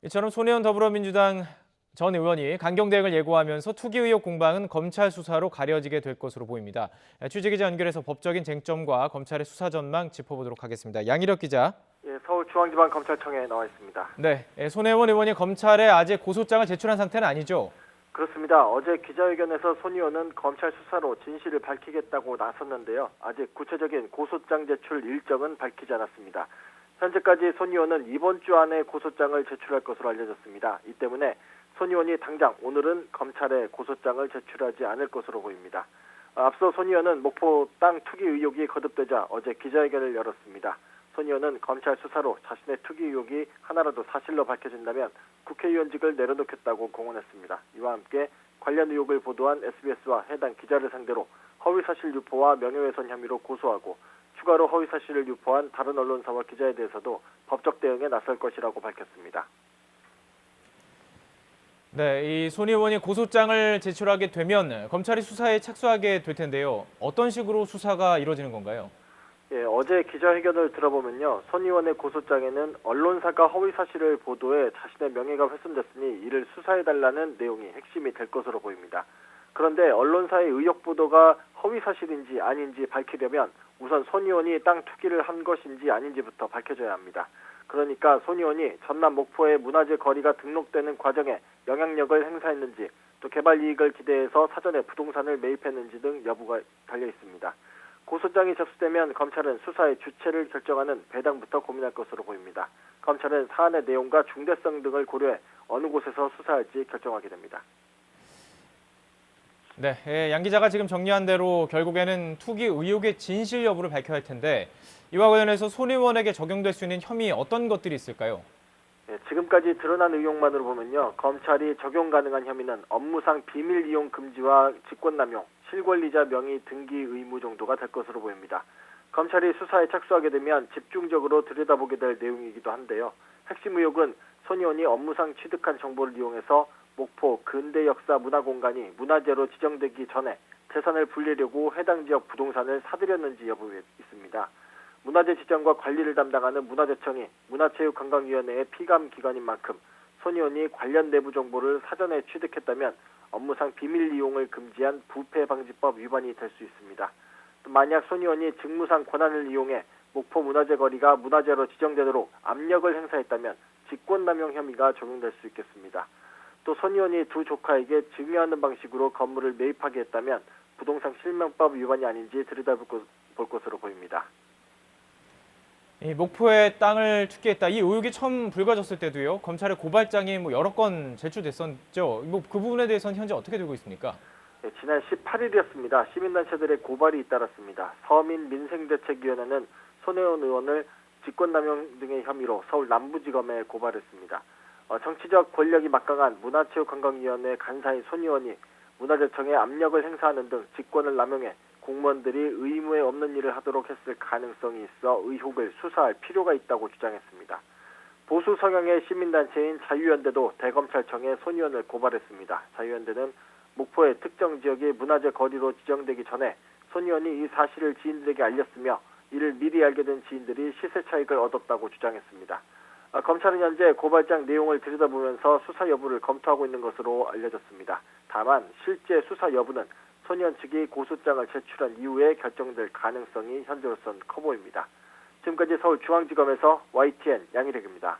이처럼 손혜원 더불어민주당 전 의원이 강경 대응을 예고하면서 투기 의혹 공방은 검찰 수사로 가려지게 될 것으로 보입니다. 취재기자 연결해서 법적인 쟁점과 검찰의 수사 전망 짚어보도록 하겠습니다. 양희력 기자. 예, 서울중앙지방검찰청에 나와 있습니다. 네, 손혜원 의원이 검찰에 아직 고소장을 제출한 상태는 아니죠? 그렇습니다. 어제 기자회견에서 손 의원은 검찰 수사로 진실을 밝히겠다고 나섰는데요. 아직 구체적인 고소장 제출 일정은 밝히지 않았습니다. 현재까지 손 의원은 이번 주 안에 고소장을 제출할 것으로 알려졌습니다. 이 때문에 손 의원이 당장 오늘은 검찰에 고소장을 제출하지 않을 것으로 보입니다. 앞서 손 의원은 목포 땅 투기 의혹이 거듭되자 어제 기자회견을 열었습니다. 손 의원은 검찰 수사로 자신의 투기 의혹이 하나라도 사실로 밝혀진다면 국회의원직을 내려놓겠다고 공언했습니다. 이와 함께 관련 의혹을 보도한 SBS와 해당 기자를 상대로 허위사실 유포와 명예훼손 혐의로 고소하고 추가로 허위사실을 유포한 다른 언론사와 기자에 대해서도 법적 대응에 나설 것이라고 밝혔습니다. 네, 이 손 의원이 고소장을 제출하게 되면 검찰이 수사에 착수하게 될 텐데요. 어떤 식으로 수사가 이루어지는 건가요? 예, 어제 기자회견을 들어보면요. 손 의원의 고소장에는 언론사가 허위사실을 보도해 자신의 명예가 훼손됐으니 이를 수사해달라는 내용이 핵심이 될 것으로 보입니다. 그런데 언론사의 의혹 보도가 허위사실인지 아닌지 밝히려면 우선 손 의원이 땅 투기를 한 것인지 아닌지부터 밝혀져야 합니다. 그러니까 손 의원이 전남 목포의 문화재 거리가 등록되는 과정에 영향력을 행사했는지 또 개발 이익을 기대해서 사전에 부동산을 매입했는지 등 여부가 달려 있습니다. 고소장이 접수되면 검찰은 수사의 주체를 결정하는 배당부터 고민할 것으로 보입니다. 검찰은 사안의 내용과 중대성 등을 고려해 어느 곳에서 수사할지 결정하게 됩니다. 네, 양 기자가 지금 정리한 대로 결국에는 투기 의혹의 진실 여부를 밝혀야 할 텐데 이와 관련해서 손 의원에게 적용될 수 있는 혐의 어떤 것들이 있을까요? 네, 지금까지 드러난 의혹만으로 보면요. 검찰이 적용 가능한 혐의는 업무상 비밀 이용 금지와 직권남용, 실권리자 명의 등기 의무 정도가 될 것으로 보입니다. 검찰이 수사에 착수하게 되면 집중적으로 들여다보게 될 내용이기도 한데요. 핵심 의혹은 손 의원이 업무상 취득한 정보를 이용해서 목포 근대 역사 문화공간이 문화재로 지정되기 전에 재산을 불리려고 해당 지역 부동산을 사들였는지 여부에 있습니다. 문화재 지정과 관리를 담당하는 문화재청이 문화체육관광위원회의 피감 기관인 만큼 손 의원이 관련 내부 정보를 사전에 취득했다면 업무상 비밀 이용을 금지한 부패방지법 위반이 될 수 있습니다. 또 만약 손 의원이 직무상 권한을 이용해 목포 문화재 거리가 문화재로 지정되도록 압력을 행사했다면 직권남용 혐의가 적용될 수 있겠습니다. 또 손 의원이 두 조카에게 증여하는 방식으로 건물을 매입하게 했다면 부동산 실명법 위반이 아닌지 들여다볼 것으로 보입니다. 이 목포에 땅을 투기했다. 이 의혹이 처음 불거졌을 때도요. 검찰에 고발장이 여러 건 제출됐었죠. 그 부분에 대해서는 현재 어떻게 되고 있습니까? 네, 지난 18일이었습니다. 시민단체들의 고발이 잇따랐습니다. 서민민생대책위원회는 손혜원 의원을 직권남용 등의 혐의로 서울 남부지검에 고발했습니다. 정치적 권력이 막강한 문화체육관광위원회 간사인 손 의원이 문화재청에 압력을 행사하는 등 직권을 남용해 공무원들이 의무에 없는 일을 하도록 했을 가능성이 있어 의혹을 수사할 필요가 있다고 주장했습니다. 보수 성향의 시민단체인 자유연대도 대검찰청에 손 의원을 고발했습니다. 자유연대는 목포의 특정 지역이 문화재 거리로 지정되기 전에 손 의원이 이 사실을 지인들에게 알렸으며 이를 미리 알게 된 지인들이 시세 차익을 얻었다고 주장했습니다. 검찰은 현재 고발장 내용을 들여다보면서 수사 여부를 검토하고 있는 것으로 알려졌습니다. 다만 실제 수사 여부는 손 의원 측이 고소장을 제출한 이후에 결정될 가능성이 현재로선 커 보입니다. 지금까지 서울중앙지검에서 YTN 양희택입니다.